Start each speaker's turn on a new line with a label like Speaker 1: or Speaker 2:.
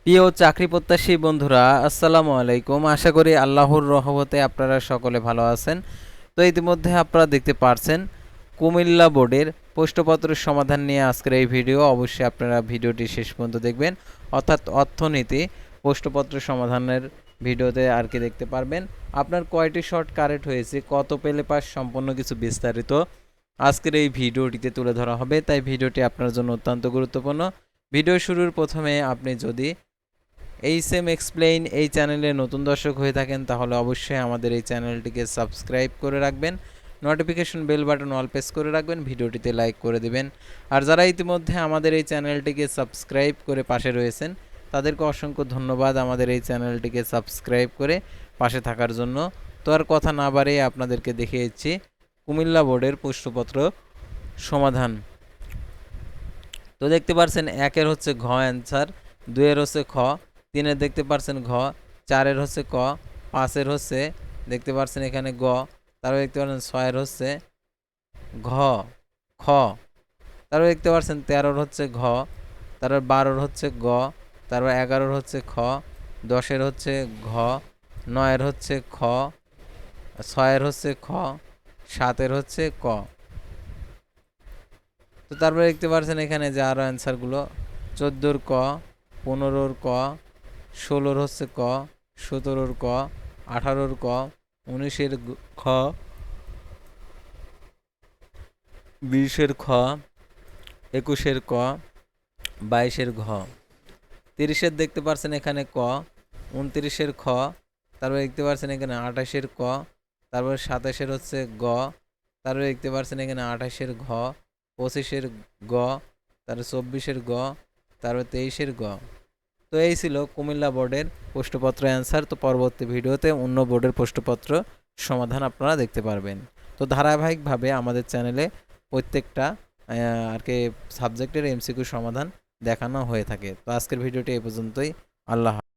Speaker 1: প্রিয় চাকরি প্রত্যাশী বন্ধুরা, আসসালামু আলাইকুম। আশা করি আল্লাহর রহমতে আপনারা সকলে ভালো আছেন। তো ইতিমধ্যে আপনারা দেখতে পারছেন কুমিল্লা বোর্ডের প্রশ্নপত্রের সমাধান নিয়ে আজকের এই ভিডিও। অবশ্যই আপনারা ভিডিওটি শেষ পর্যন্ত দেখবেন, অর্থাৎ অর্থনীতি প্রশ্নপত্র সমাধানের ভিডিওতে আর কি দেখতে পারবেন আপনার কয়টি শর্ট কারেক্ট হয়েছে, কত পেলে পাস, সম্পূর্ণ কিছু বিস্তারিত আজকের এই ভিডিওটিতে তুলে ধরা হবে। তাই ভিডিওটি আপনার জন্য অত্যন্ত গুরুত্বপূর্ণ। ভিডিও শুরুর প্রথমে আপনি যদি এইচএম এক্সপ্লেইন এই চ্যানেলে নতুন দর্শক হয়ে থাকেন তাহলে অবশ্যই আমাদের এই চ্যানেলটিকে সাবস্ক্রাইব করে রাখবেন, notification bell button all press করে রাখবেন, ভিডিওটিতে লাইক করে দিবেন। আর যারা ইতিমধ্যে আমাদের এই চ্যানেলটিকে সাবস্ক্রাইব করে পাশে রয়েছেন তাদেরকে অসংখ্য ধন্যবাদ আমাদের এই চ্যানেলটিকে সাবস্ক্রাইব করে পাশে থাকার জন্য। তো আর কথা না বাড়িয়ে আপনাদেরকে দেখিয়েছি কুমিল্লা বোর্ডের প্রশ্নপত্র সমাধান। তো দেখতে পাচ্ছেন একের হচ্ছে ঘ অ্যান্সার, দুইয়ের হচ্ছে খ, তিনের দেখতে পাচ্ছেন ঘ, চারের হচ্ছে ক, পাঁচের হচ্ছে দেখতে পাচ্ছেন এখানে গ, তারপর দেখতে পাচ্ছেন ছয়ের হচ্ছে ঘ খ, তারপর দেখতে পাচ্ছেন 13-র হচ্ছে ঘ, তারপর 12-র হচ্ছে গ, তারপর 11-র হচ্ছে খ, 10-এর হচ্ছে ঘ, 9-এর হচ্ছে খ, 6-এর হচ্ছে খ, 7-এর হচ্ছে ক। তো তারপরে দেখতে পাচ্ছেন এখানে যে আরও অ্যান্সারগুলো 14-র ক, 15-র ক, 16-র হচ্ছে ক, 17-র ক, 18-র ক, 19-এর খ, 20-এর খ, 21-এর ক, 22-এর ঘ। 30-এর দেখতে পাচ্ছেন এখানে ক, 29-এর খ, তারপরে দেখতে পাচ্ছেন এখানে 28-এর ক, তারপরে 27-এর হচ্ছে গ, তারপরে দেখতে পাচ্ছেন এখানে 28-এর ঘ, 25-এর গ, তারপরে 24-এর গ, তারপরে 23-এর গ। তো এই ছিল কুমিল্লা বোর্ডের প্রশ্নপত্র অ্যান্সার। তো পরবর্তী ভিডিওতে অন্য বোর্ডের প্রশ্নপত্র সমাধান আপনারা দেখতে পারবেন। তো ধারাবাহিকভাবে আমাদের চ্যানেলে প্রত্যেকটা আর কি সাবজেক্টের এমসিকিউ সমাধান দেখানো হয়ে থাকে। তো আজকের ভিডিওটি এই পর্যন্তই। আল্লাহ।